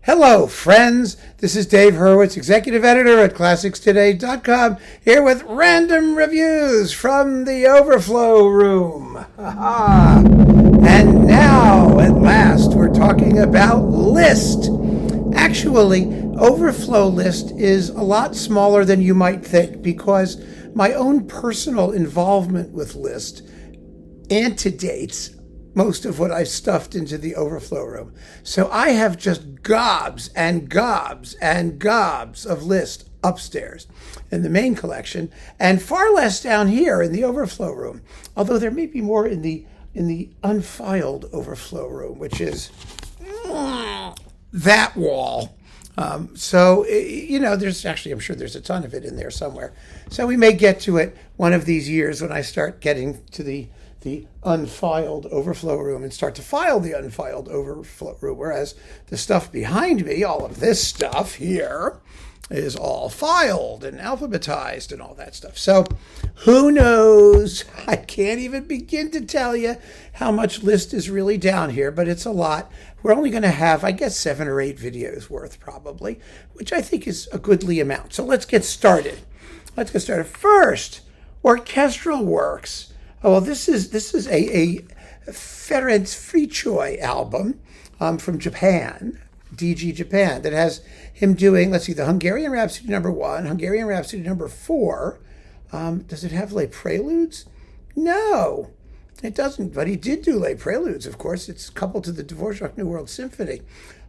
Hello, friends. This is Dave Hurwitz, executive editor at ClassicsToday.com, here with random reviews from the Overflow room. And now, at last, we're talking about Liszt. Actually, Overflow Liszt is a lot smaller than you might think because my own personal involvement with Liszt antedates most of what I've stuffed into the Overflow room. So I have just gobs and gobs and gobs of Liszt upstairs in the main collection, and far less down here in the Overflow room. Although there may be more in the unfiled Overflow room, which is that wall. There's actually, I'm sure there's a ton of it in there somewhere. So we may get to it one of these years when I start getting to the unfiled Overflow room and start to file the unfiled Overflow room, whereas the stuff behind me, all of this stuff here, is all filed and alphabetized and all that stuff. So who knows? I can't even begin to tell you how much Liszt is really down here, but it's a lot. We're only going to have, I guess, 7 or 8 videos worth probably, which I think is a goodly amount. So let's get started. First, orchestral works. Oh, well, this is a Ferenc Fricsay album from Japan, DG Japan, that has him doing, let's see, the Hungarian Rhapsody number 1, Hungarian Rhapsody number 4. Does it have Les Preludes? No, it doesn't, but he did do Les Preludes, of course. It's coupled to the Dvorak New World Symphony.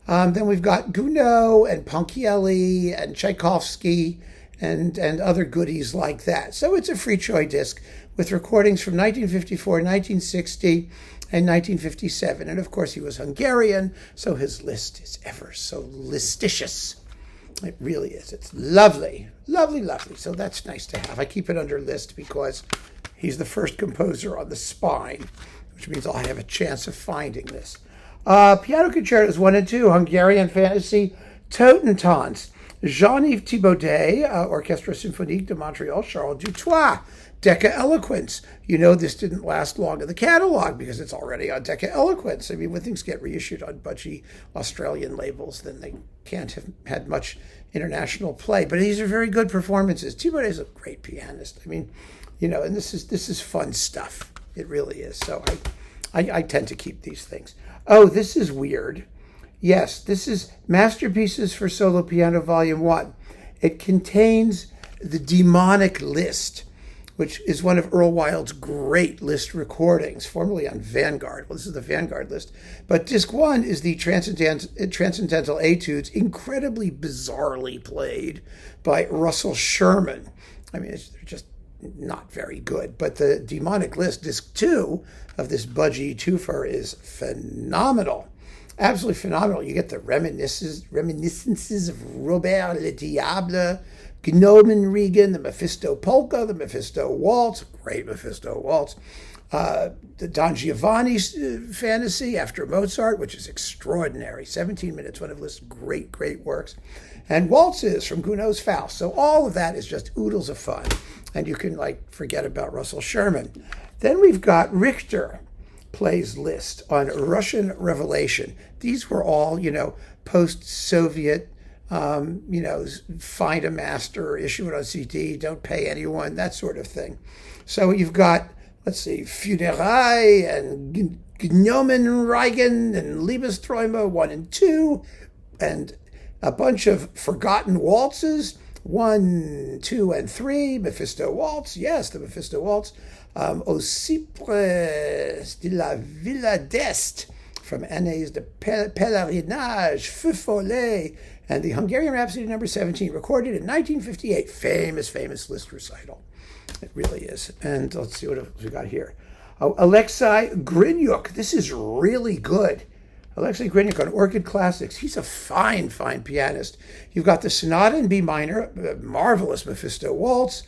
Then we've got Gounod and Ponchielli and Tchaikovsky and other goodies like that. So it's a Fricsay disc with recordings from 1954, 1960, and 1957. And of course, he was Hungarian, so his list is ever so listitious. It really is. It's lovely, lovely, lovely. So that's nice to have. I keep it under Liszt because he's the first composer on the spine, which means I'll have a chance of finding this. Piano Concertos 1 and 2, Hungarian Fantasy, Totentanz, Jean-Yves Thibaudet, Orchestre Symphonique de Montreal, Charles Dutoit, Decca Eloquence. You know this didn't last long in the catalog because it's already on Decca Eloquence. I mean, when things get reissued on budgy Australian labels, then they can't have had much international play. But these are very good performances. Thibaudet is a great pianist. I mean, and this is fun stuff. It really is. So I tend to keep these things. Oh, this is weird. Yes, this is Masterpieces for Solo Piano Volume 1. It contains the demonic Liszt, which is one of Earl Wild's great Liszt recordings, formerly on Vanguard. Well, this is the Vanguard Liszt. But disc 1 is the Transcendental Etudes, incredibly bizarrely played by Russell Sherman. I mean, they're just not very good. But the demonic Liszt, disc 2 of this budgie twofer, is phenomenal. Absolutely phenomenal. You get the reminiscences of Robert Le Diable, Gnommenregen, the Mephisto Polka, the Mephisto Waltz, great Mephisto Waltz, the Don Giovanni Fantasy after Mozart, which is extraordinary, 17 minutes, one of Liszt's great works, and waltzes from Gounod's Faust. So all of that is just oodles of fun, and you can forget about Russell Sherman. Then we've got Richter plays Liszt on Russian Revelation. These were all, post-Soviet, find a master, issue it on CD, don't pay anyone, that sort of thing. So you've got, Funerai and Gnommenregen and Liebesträume 1 and 2, and a bunch of forgotten waltzes, 1, 2, and 3, Mephisto Waltz, yes, the Mephisto Waltz, Au Cyprès de la Villa d'Est, from Années de Pèlerinage, Feu Follet, and the Hungarian Rhapsody number 17, recorded in 1958. Famous Liszt recital. It really is. And let's see what we got here. Oh, Alexei Grinyuk. This is really good. Alexei Grinyuk on Orchid Classics. He's a fine pianist. You've got the Sonata in B minor, marvelous Mephisto Waltz,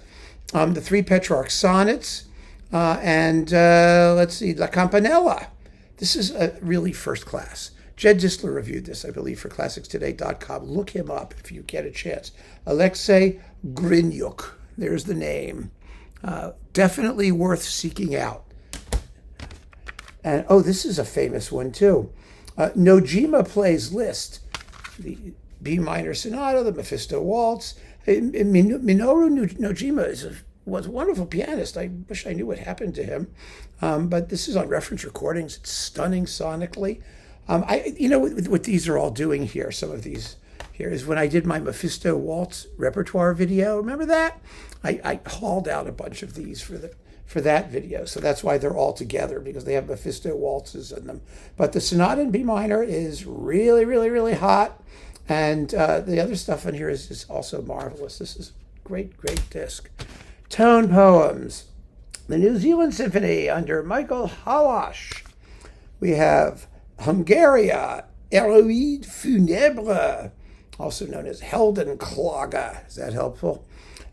the 3 Petrarch Sonnets, and La Campanella. This is really first class. Jed Disler reviewed this, I believe, for ClassicsToday.com. Look him up if you get a chance. Alexei Grinyuk. There's the name. Definitely worth seeking out. And, this is a famous one, too. Nojima plays Liszt the B minor sonata, the Mephisto waltz. Minoru Nojima was a wonderful pianist. I wish I knew what happened to him, but this is on reference recordings. It's stunning sonically. What these are all doing here, some of these here, is when I did my Mephisto waltz repertoire video. Remember that? I hauled out a bunch of these for that video. So that's why they're all together, because they have Mephisto waltzes in them. But the sonata in B minor is really, really, really hot. And the other stuff in here is also marvelous. This is a great, great disc. Tone poems. The New Zealand Symphony under Michael Hallasch. We have Hungaria, Héroïde Funèbre, also known as Heldenklage. Is that helpful?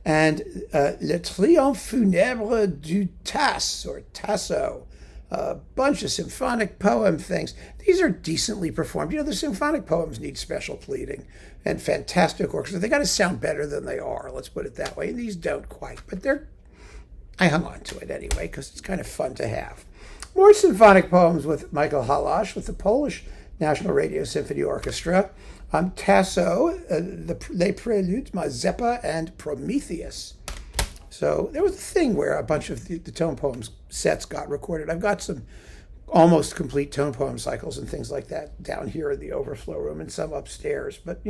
And Le Triomphe Funèbre du Tasse, or Tasso. A bunch of symphonic poem things. These are decently performed. The symphonic poems need special pleading and fantastic orchestra. They got to sound better than they are, let's put it that way. And these don't quite, but I hung on to it anyway because it's kind of fun to have. More symphonic poems with Michael Hallasch with the Polish National Radio Symphony Orchestra. Tasso, Les Préludes, Mazeppa, and Prometheus. So there was a thing where a bunch of the tone poems sets got recorded. I've got some almost complete tone poem cycles and things like that down here in the overflow room and some upstairs. But,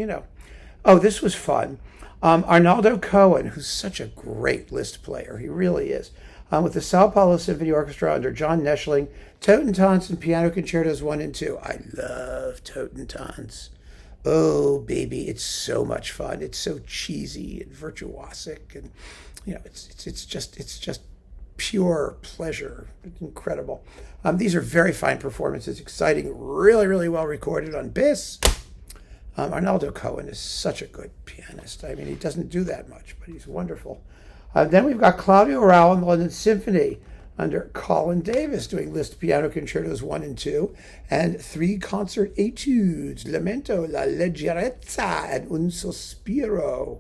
oh, this was fun. Arnaldo Cohen, who's such a great Liszt player. He really is. With the Sao Paulo Symphony Orchestra under John Neschling, Totentanz and Piano Concertos 1 and 2. I love Totentanz. Oh, baby, it's so much fun. It's so cheesy and virtuosic, and it's just pure pleasure. It's incredible. These are very fine performances, exciting, really, really well recorded on bass. Arnaldo Cohen is such a good pianist. I mean, he doesn't do that much, but he's wonderful. Then we've got Claudio Rao and the London Symphony under Colin Davis doing Liszt Piano Concertos 1 and 2, and 3 concert etudes, Lamento, La Leggerezza, and Un Sospiro.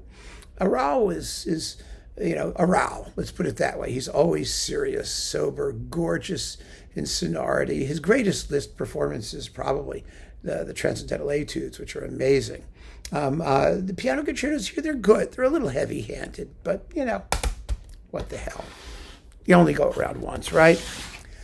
Rao is a Rao, let's put it that way. He's always serious, sober, gorgeous in sonority. His greatest Liszt performance is probably the Transcendental Etudes, which are amazing. The piano concertos here, they're good. They're a little heavy-handed, but, what the hell. You only go around once, right?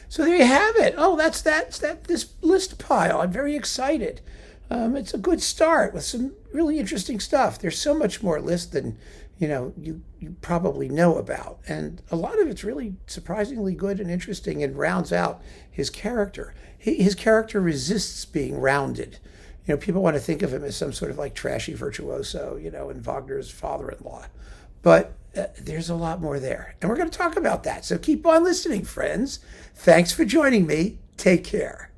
So there you have it. Oh, that's this Liszt pile. I'm very excited. It's a good start with some really interesting stuff. There's so much more Liszt than you probably know about, and a lot of it's really surprisingly good and interesting, and rounds out his character. His character resists being rounded. People want to think of him as some sort of like trashy virtuoso, and Wagner's father-in-law, but there's a lot more there, and we're going to talk about that. So keep on listening, friends. Thanks for joining me. Take care.